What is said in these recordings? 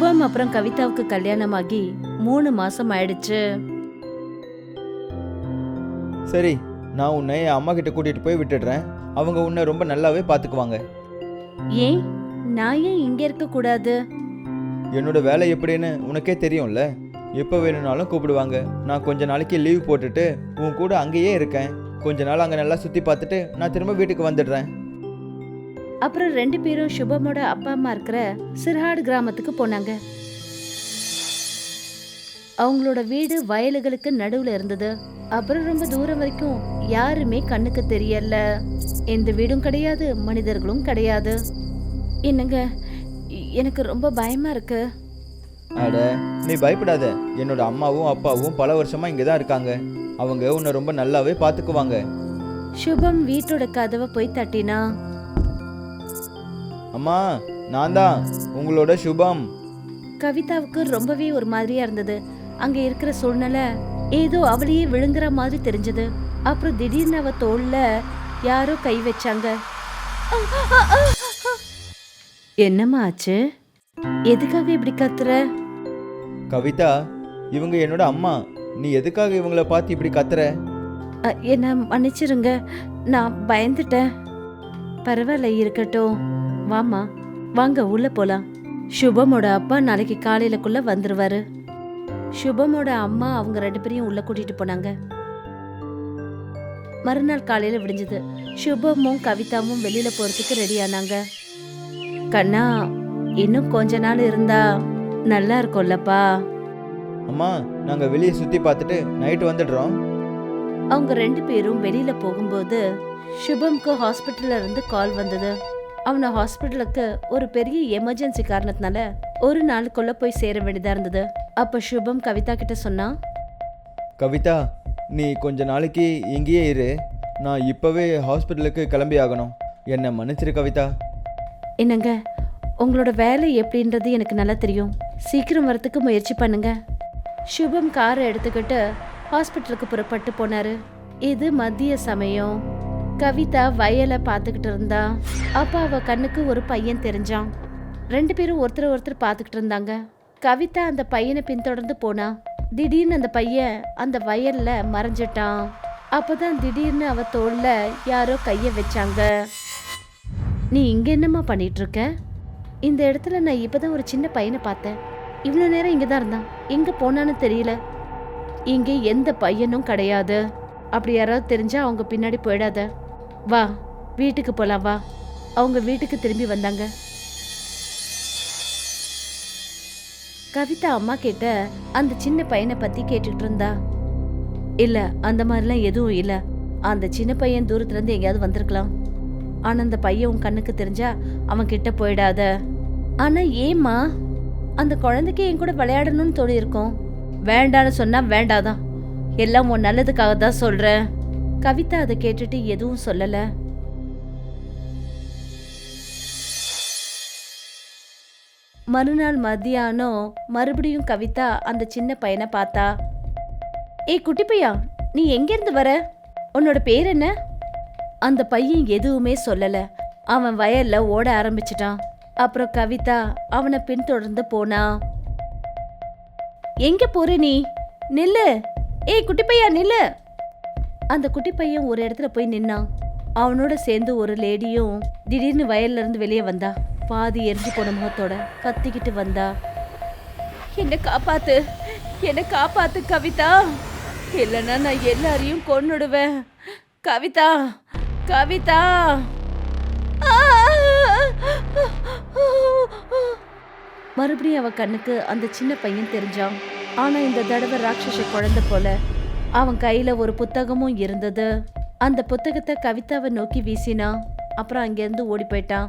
சுபம் அப்புறம் கவிதாவுக்கு கல்யாணமாகி 3 மாசம் ஆயிடுச்சு. சரி, நான் உன்னை என் அம்மா கிட்ட கூட்டிட்டு போய் விட்டுடுறேன். அவங்க உன்னை ரொம்ப நல்லாவே பார்த்துக்குவாங்க. ஏன் நான் ஏன் இங்க இருக்க கூடாது? என்னோட வேலை எப்படின்னு உனக்கே தெரியும்ல. எப்போ வேணும்னாலும் கூப்பிடுவாங்க. நான் கொஞ்ச நாளைக்கு லீவ் போட்டுட்டு உன் கூட அங்கேயே இருக்கேன். கொஞ்ச நாள் அங்கே நல்லா சுற்றி பார்த்துட்டு நான் திரும்ப வீட்டுக்கு வந்துடுறேன். அப்புறம் 2 பேரும் சுபமோட அப்பா அம்மா இருக்கிற சிர்ஹாட் கிராமத்துக்கு போனாங்க. அவங்களோட வீடு வயல்களுக்கு நடுவுல இருந்தது. அப்புறம் ரொம்ப தூரம் வரைக்கும் யாருமே கண்ணுக்கு தெரியல. எந்த வீடும் கிடையாது, மனிதர்களும் கிடையாது. என்னங்க, எனக்கு ரொம்ப பயமா இருக்கு. அட, நீ பயப்படாத. என்னோட அம்மாவும் அப்பாவும் பல வருஷமா இங்கே தான் இருக்காங்க. அவங்க உன்னை ரொம்ப நல்லாவே பார்த்துக்குவாங்க. சுபம் வீட்டோட கதவை போய் தட்டினா. அம்மா, நான் தான் உங்களோட சுபம். கவிதாவுக்கு ரொம்பவே ஒரு மாதிரியா இருந்தது. அங்க இருக்கிற சூழ்நிலை ஏதோ அவளையே விழுங்குற மாதிரி தெரிஞ்சது. அப்புறம் திடீர்னு அவ தோல்ல யாரோ கை வச்சாங்க. என்னம்மா ஆச்சு? எதுக்காக இப்படி கத்துற? கவிதா, இவங்க என்னோட அம்மா. நீ எதுக்காக இவங்கள பார்த்து இப்படி கத்துற? என்ன மன்னிச்சிருங்க, நான் பயந்துட்டேன். பரவாயில்ல, இருக்கட்டும். வாமா, வாங்க உள்ள போலாம். சுபமோட அப்பா நாளைக்கு காலையிலக்குள்ள வந்துருவாரு. சுபமோட அம்மா அவங்க 2 பேரையும் உள்ள கூட்டிட்டு போனாங்க. மறுநாள் காலையில விடிஞ்சது. சுபமும் கவிதாவும் வெளியில போறதுக்கு ரெடி ஆனாங்க. கண்ணா, இன்னும் கொஞ்ச நாள் இருந்தா நல்லா இருக்கும்லப்பா. அம்மா, நாங்க வெளியே சுத்தி பார்த்துட்டு நைட்டு வந்துடுறோம். அவங்க 2 பேரும் வெளியில போகும்போது சுபம்க்கு ஹாஸ்பிட்டல்ல இருந்து கால் வந்தது. அவனை ஹாஸ்பிட்டலுக்கு ஒரு பெரிய எமர்ஜென்சி காரணத்தினால ஒரு நாளுக்குள்ள போய் சேர வேண்டியதா இருந்தது. அப்ப சுபம் கவிதா கிட்ட சொன்னா, கவிதா, நீ கொஞ்ச நாளைக்கு இங்கேயே இரு. நான் இப்பவே ஹாஸ்பிட்டலுக்கு கிளம்பி ஆகணும். என்னை மன்னிச்சிரு கவிதா. என்னங்க, உங்களோட வேலை எப்படின்றது எனக்கு நல்லா தெரியும். சீக்கிரம் வரத்துக்கு முயற்சி பண்ணுங்க. சுபம் காரை எடுத்துக்கிட்டு ஹாஸ்பிட்டலுக்கு புறப்பட்டு போனாரு. இது மதிய சமயம். கவிதா வயலை பார்த்துக்கிட்டு இருந்தா. அப்ப அவ கண்ணுக்கு ஒரு பையன் தெரிஞ்சான். 2 பேரும் ஒருத்தர் பார்த்துக்கிட்டு இருந்தாங்க. கவிதா அந்த பையனை பின்தொடர்ந்து போனா. திடீர்னு அந்த பையன் அந்த வயல்ல மறைஞ்சிட்டான். அப்பதான் திடீர்னு அவ தோல்ல யாரோ கைய வச்சாங்க. நீ இங்க என்னம்மா பண்ணிட்டு இருக்க? இந்த இடத்துல நான் இப்பதான் ஒரு சின்ன பையனை பார்த்தேன். இவ்வளவு நேரம் இங்கதான் இருந்தான். எங்க போனான்னு தெரியல. இங்க எந்த பையனும் கிடையாது. அப்படி யாராவது தெரிஞ்சா அவங்க பின்னாடி போயிடாத. வா, வீட்டுக்கு போலாம் வா. அவங்க வீட்டுக்கு திரும்பி வந்தாங்க. கவிதா அம்மா கிட்ட அந்த சின்ன பையனை பத்தி கேட்டுட்டு இருந்தா. இல்ல, அந்த மாதிரிலாம் எதுவும் இல்ல. அந்த சின்ன பையன் தூரத்துல இருந்து எங்கேயாவது வந்திருக்கலாம். ஆனா அந்த பையன் உன் கண்ணுக்கு தெரிஞ்சா அவன் கிட்ட போயிடாத. ஆனா ஏம்மா? அந்த குழந்தைக்கு என் கூட விளையாடணும்னு தோணி இருக்கும். வேண்டான்னு சொன்னா வேண்டாதான். எல்லாம் உன் நல்லதுக்காக தான் சொல்றேன். கவிதா அதை கேட்டுட்டு எதுவும் சொல்லல. மறுநாள் மத்தியானம் மறுபடியும் கவிதா அந்த சின்ன பையனை பார்த்தா. ஏய் குட்டி பையா, நீ எங்க இருந்து வர? உன்னோட பேர் என்ன? அந்த பையன் எதுவுமே சொல்லல. அவன் வயல்ல ஓட ஆரம்பிச்சிட்டான். அப்புறம் கவிதா அவனை பின்தொடர்ந்து போனா. எங்க போற நீ? நில்லு! ஏய் குட்டி பையா, நில்லு! அந்த குட்டி பையன் ஒரு இடத்துல போய் நின்னான். அவனோட சேர்ந்து ஒரு லேடியும் திடீர்னு வயல்ல இருந்து வெளியே வந்தா. பாதி எரிஞ்சு போன முகத்தோட கத்திக்கிட்டு வந்தா. என்ன காப்பாத்து, என்ன காப்பாத்து கவிதா, இல்லைன்னா நான் எல்லாரையும் கொன்னுடுவேன். கவிதா, கவிதா! மறுபடியும் அவ கண்ணுக்கு அந்த சின்ன பையன் தெரிஞ்சான். ஆனா இந்த தடவை ராட்சச குழந்தை போல. அவன் கையில ஒரு புத்தகமும் இருந்தது. அந்த புத்தகத்தை கவிதாவை நோக்கி வீசினான். அப்புறம் அங்கிருந்து ஓடி போயிட்டான்.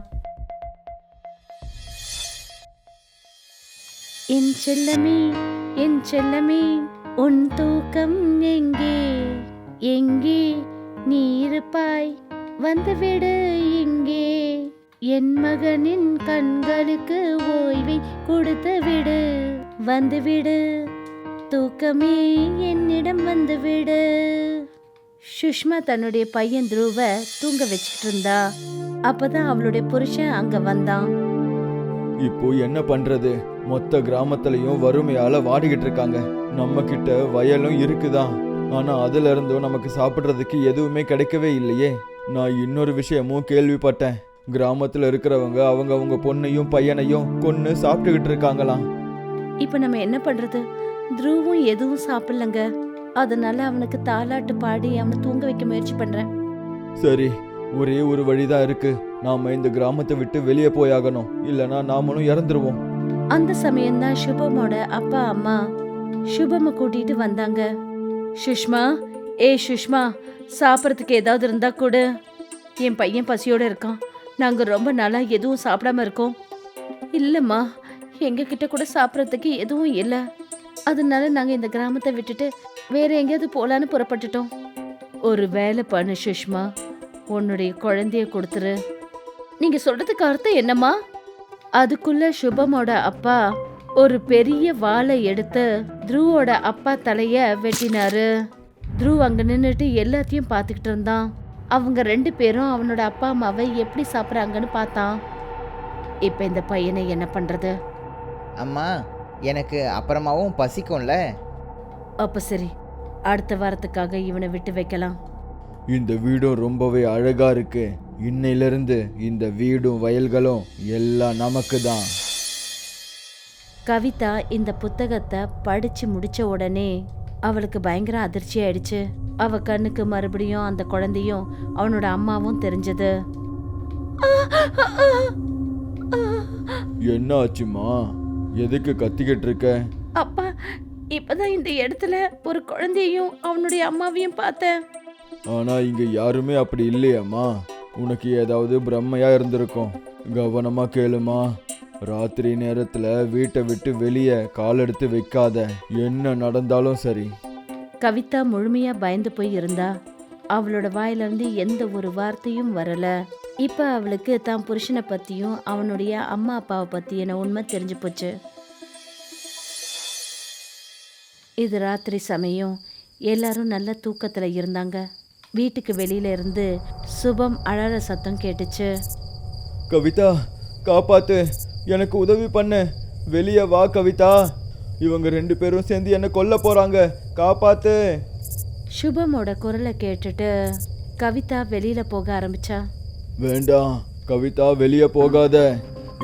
என் செல்லமே, என் செல்லமே, உன் தூக்கம் எங்கே? எங்கே நீ இருப்பாய்? வந்துவிடு இங்கே. என் மகனின் கண்களுக்கு ஓய்வை கொடுத்து விடு. வந்துவிடு, தூக்கமே என்னிடம் வந்துவிடு. சுஷ்மா தன்னுடைய பையன் துருவ தூங்க வச்சுக்கிட்டு இருந்தா. அப்பதான் அவளுடைய புருஷன் அங்க வந்தான். இப்போ என்ன பண்றது? மொத்த கிராமத்துலயும் வறுமையால வாடிக்கிட்டு இருக்காங்க. நம்ம கிட்ட வயலும் இருக்குதான், ஆனா அதுல இருந்தும் நமக்கு சாப்பிட்றதுக்கு எதுவுமே கிடைக்கவே இல்லையே. நான் இன்னொரு விஷயமும் கேள்விப்பட்டேன். கிராமத்துல இருக்கிறவங்க அவங்க பொண்ணையும் பையனையும் கொன்னு சாப்பிட்டுக்கிட்டு இருக்காங்களாம். இப்ப நம்ம என்ன பண்றது? துருவும் எதுவும் சாப்பிடலங்க. அதனால அவனுக்கு தாலாட்டு பாடி அவனை தூங்க வைக்க முயற்சி பண்றேன். சரி, ஒரே ஒரு வழிதான் இருக்கு. நாம இந்த கிராமத்தை விட்டு வெளியே போயாகணும், இல்லனா நாமளும் இறந்துருவோம். அந்த சமயம்தான் சுபமோட அப்பா அம்மா சுபம கூட்டிட்டு வந்தாங்க. சுஷ்மா, சுஷ்மா, சாப்பிட்றதுக்கு ஏதாவது இருந்தா கொடு. என் பையன் பசியோட இருக்கான். நாங்க ரொம்ப நாளா எதுவும் சாப்பிடாம இருக்கோம். இல்லம்மா, எங்க கிட்ட கூட சாப்பிட்றதுக்கு எதுவும் இல்லை. அதனால நாங்க இந்த கிராமத்தை விட்டுட்டு வேற எங்கேயாவது போலான்னு புறப்பட்டுட்டோம். ஒரு வேலை பண்ணு சுஷ்மா, உன்னுடைய குழந்தைய கொடுத்துரு. நீங்க சொல்றதுக்கு அர்த்தம் என்னம்மா? அதுக்குள்ள சுபமோட அப்பா ஒரு பெரிய வாளை எடுத்து துருவோட அப்பா தலைய வெட்டினாரு. துருவ் அங்க நின்னுட்டு எல்லாத்தையும் பார்த்துக்கிட்டு இருந்தான். அவங்க 2 பேரும் அவனோட அப்பா அம்மாவை எப்படி சாப்பிட்றாங்கன்னு பார்த்தான். இப்ப இந்த பையனை என்ன பண்றது? அம்மா, எனக்கு அப்புறமாவும் பசிக்கும்ல. அப்ப சரி, அடுத்த வாரத்துக்காக இவனை விட்டு வைக்கலாம். இந்த வீடும் ரொம்பவே அழகா இருக்கு. இன்னையிலிருந்து இந்த வீடும் வயல்களும் எல்லாம் நமக்கு தான். கவிதா இந்த புத்தகத்தை படிச்சு முடிச்ச உடனே அவளுக்கு பயங்கர அதிர்ச்சி ஆயிடுச்சு. அவ கண்ணுக்கு மறுபடியும் அந்த குழந்தையும் அவனோட அம்மாவும் தெரிஞ்சது. என்ன ஆச்சுமா? எதுக்கு கத்திக்கிட்டு இருக்க? அப்பா, இப்பதான் இந்த இடத்துல ஒரு குழந்தையும் அவனுடைய அம்மாவையும் பார்த்தேன். ஆனா இங்க யாருமே அப்படி இல்லையாம்மா. உனக்கு ஏதாவது பிரம்மையா இருந்திருக்கும். கவனமா கேளுமா. ராத்திரி நேரத்துல வீட்டை விட்டு வெளியே கால் எடுத்து வைக்காத. என்ன நடந்தாலும் சரி. கவிதா முழுமையா பயந்து போய் இருந்தா. அவளோட வாயிலிருந்து எந்த ஒரு வார்த்தையும் வரல. இப்ப அவளுக்கு தான் புருஷனை பத்தியும் அவனுடைய அம்மா அப்பாவை பத்தியான உண்மை தெரிஞ்சு போச்சு. இது ராத்திரி சமயம். எல்லாரும் நல்ல தூக்கத்துல இருந்தாங்க. வீட்டுக்கு வெளியில இருந்து சுபம் அழற சத்தம் கேட்டுச்சு. கவிதா, காப்பாத்து, எனக்கு உதவி பண்ணு, வெளியே வா கவிதா. இவங்க 2 பேரும் சேர்ந்து என்ன கொல்ல போறாங்க, காப்பாத்து. சுபமோட குரலை கேட்டுட்டு கவிதா வெளியில போக ஆரம்பிச்சா. வேண்டாம் கவிதா, வெளியே போகாத.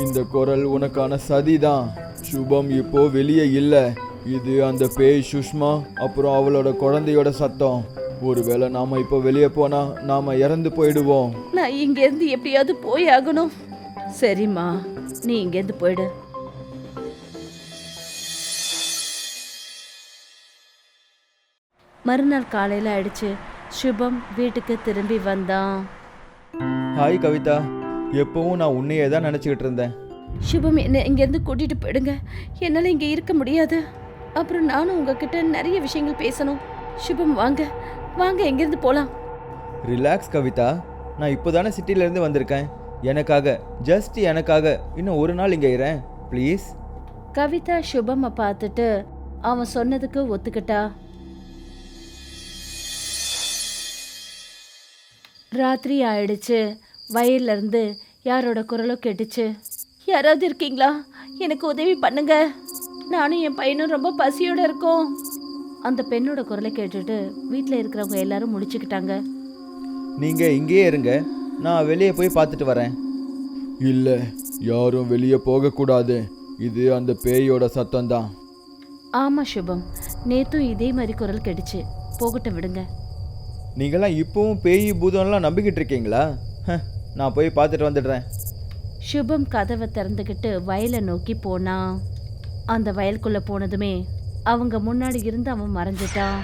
இந்த குரல் உனக்கான சதிதான். சுபம் இப்போ வெளியே இல்ல. இது அந்த பேய் சுஷ்மா அப்புறம் அவளோட குழந்தையோட சத்தம். ஒருவேளை நாம இப்போ வெளியே போனா நாம இறந்து போயிடுவோம். நான் இங்க இருந்து எப்படியாவது போய் ஆகணும். சரிம்மா, நீ இங்க இருந்து போயிடு. மறுநாள் காலையில ஆயிடுச்சு. சுபம் வீட்டுக்கு திரும்பி வந்தான். ஹாய் கவிதா, எப்பவும் நான் உன்னையே தான் நினச்சிக்கிட்டு இருந்தேன். சுபம், என்ன இங்கேருந்து கூட்டிட்டு போயிடுங்க. என்னால் இங்கே இருக்க முடியாது. அப்புறம் நானும் உங்ககிட்ட நிறைய விஷயங்கள் பேசணும். சுபம், வாங்க வாங்க, எங்கேருந்து போகலாம். ரிலாக்ஸ் கவிதா, நான் இப்போ தானே சிட்டிலேருந்து வந்திருக்கேன். எனக்காக, ஜஸ்ட் எனக்காக இன்னும் ஒரு நாள் இங்கே இரேன் ப்ளீஸ். கவிதா சுபம்மை பார்த்துட்டு அவன் சொன்னதுக்கு ஒத்துக்கிட்டா. ராத்திரி ஆயிடுச்சு. வயல்ல இருந்து யாரோட குரலோ கேட்டுச்சு. யாராவது இருக்கீங்களா? எனக்கு உதவி பண்ணுங்க. நானும் என் பையனும் ரொம்ப பசியோட இருக்கோம். அந்த பெண்ணோட குரலை கேட்டுட்டு வீட்டில் இருக்கிறவங்க எல்லாரும் முடிச்சுக்கிட்டாங்க. நீங்கள் இங்கேயே இருங்க, நான் வெளியே போய் பார்த்துட்டு வரேன். இல்லை, யாரும் வெளியே போகக்கூடாது. இது அந்த பேயோட சத்தம்தான். ஆமாம் சுபம், நேத்தும் இதே மாதிரி குரல் கேட்டுச்சு. போகட்டும், விடுங்க. நீங்களாம் இப்போவும் பேய் பூதம்லாம் நம்பிக்கிட்டு இருக்கீங்களா? நான் போய் பார்த்துட்டு வந்துடுறேன். சுபம் கதவை திறந்துக்கிட்டு வயலை நோக்கி போனான். அந்த வயலுக்குள்ளே போனதுமே அவங்க முன்னாடி இருந்து அவன் மறைஞ்சிட்டான்.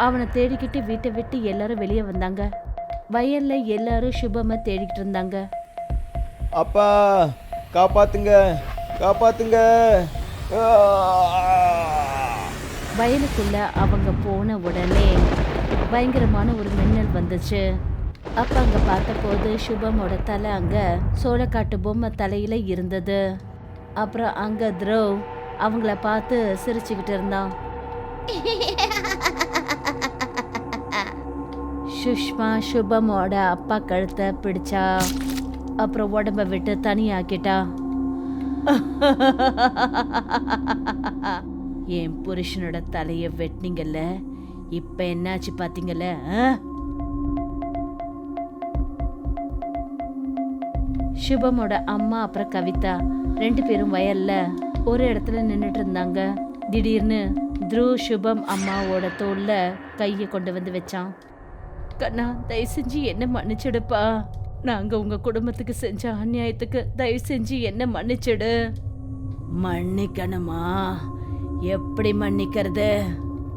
அவனை தேடிக்கிட்டு வீட்டை விட்டு எல்லாரும் வெளியே வந்தாங்க. வயல்ல எல்லாரும் சுபமை தேடிக்கிட்டு இருந்தாங்க. அப்பா, காப்பாத்துங்க, காப்பாத்துங்க. வயலுக்குள்ள அவங்க போன உடனே பயங்கரமான ஒரு மின்னல் வந்துச்சு. அப்ப அங்க பார்த்தபோது சுபமோட தலை அங்க சோளக்காட்டு பொம்மை தலையில இருந்தது. அப்புறம் அங்க துருவ் அவங்கள பார்த்து சிரிச்சுக்கிட்டு இருந்தான். சுஷ்மா சுபமோட அப்பா கழுத்தை பிடிச்சா. அப்புறம் உடம்ப விட்டு தனியாக்கிட்டா. என் புருஷனோட தலைய வெட்டினீங்கல்ல, இப்ப என்னாச்சு பாத்தீங்கல்ல? சுபமோட அம்மா அப்புறம் கவிதா 2 பேரும் வயல்ல ஒரு இடத்துல நின்னுட்டு இருந்தாங்க. திடீர்னு த்ருவ் சுபம் அம்மாவோட தோல்ல கையை கொண்டு வந்து வச்சான். கண்ணா, தயவு செஞ்சு என்ன மன்னிச்சிடுப்பா. நாங்க உங்க குடும்பத்துக்கு செஞ்ச அநியாயத்துக்கு தயவு செஞ்சு என்ன மன்னிச்சிடு. மன்னிக்கணுமா? எப்படி மன்னிக்கிறது?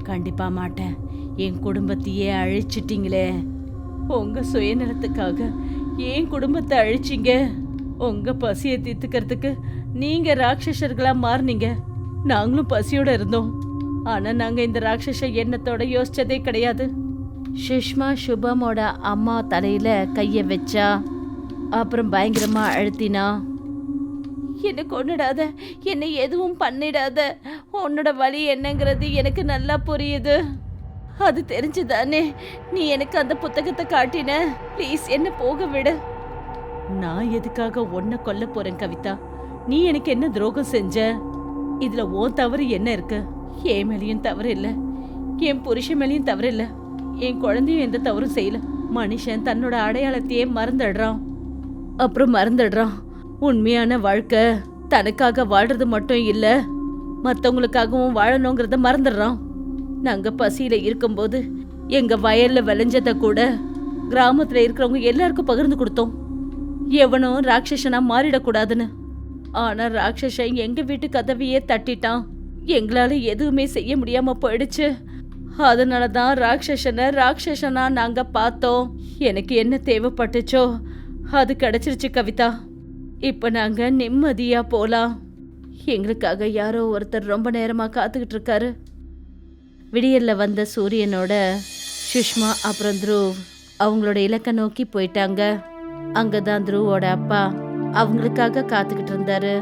கண்டிப்பா மாட்டேன். என் குடும்பத்தையே அழிச்சிட்டீங்களே. உங்க சுயநலத்துக்காக என் குடும்பத்தை அழிச்சிங்க. உங்க பசியை தீர்த்துக்கிறதுக்கு நீங்க ராட்சசர்களா மாறினீங்க. நாங்களும் பசியோட இருந்தோம். ஆனா நாங்க இந்த ராட்சச எண்ணத்தோட யோசிச்சதே கிடையாது. சுஷ்மா சுபமோட அம்மா தலையில கைய வச்சா. அப்புறம் பயங்கரமா அழுத்தினா. என்ன கொன்னுடாத, என்னை எதுவும் பண்ணிடாத. உன்னோட வலி என்னங்கிறது எனக்கு நல்லா புரியுது. அது தெரிஞ்சுதானே நீ எனக்கு அந்த புத்தகத்தை காட்டின. ப்ளீஸ் என்ன போக விடு. நான் எதுக்காக உன்னை கொல்ல போறேன் கவிதா? நீ எனக்கு என்ன துரோகம் செஞ்ச? இதுல ஓ தவறு என்ன இருக்கு? என் மேலேயும் தவறு இல்லை, என் புருஷன் மேலேயும் தவறு இல்லை, என் குழந்தையும் எந்த தவறும் செய்யல. மனுஷன் தன்னோட அடையாளத்தையே மறந்துடுறான். அப்புறம் மறந்துடுறான் உண்மையான வாழ்க்கை தனக்காக வாழ்றது மட்டும் இல்ல, மற்றவங்களுக்காகவும் வாழணுங்கிறத மறந்துடுறான். நாங்க பசியில இருக்கும்போது எங்க வயல்ல விளைஞ்சத கூட கிராமத்துல இருக்கிறவங்க எல்லாருக்கும் பகிர்ந்து கொடுத்தோம். எவனும் ராட்சசனா மாறிடக்கூடாதுன்னு. ஆனா ராட்சசன் எங்க வீட்டு கதவையே தட்டிட்டான். எங்களால எதுவுமே செய்ய முடியாம போயிடுச்சு. அதனாலதான் ராட்சசனா நாங்க பார்த்தோம். எனக்கு என்ன தேவைப்பட்டுச்சோ அது கிடைச்சிருச்சு கவிதா. இப்ப நாங்க நிம்மதியா போலாம். எங்களுக்காக யாரோ ஒருத்தர் ரொம்ப நேரமா காத்துக்கிட்டு இருக்காரு. விடியல்ல வந்த சூரியனோட சுஷ்மா அப்புறம் த்ருவ் அவங்களோட இலக்கை நோக்கி போயிட்டாங்க. அங்கதான் த்ருவோட அப்பா அவங்களுக்காக காத்துக்கிட்டு இருந்தாரு.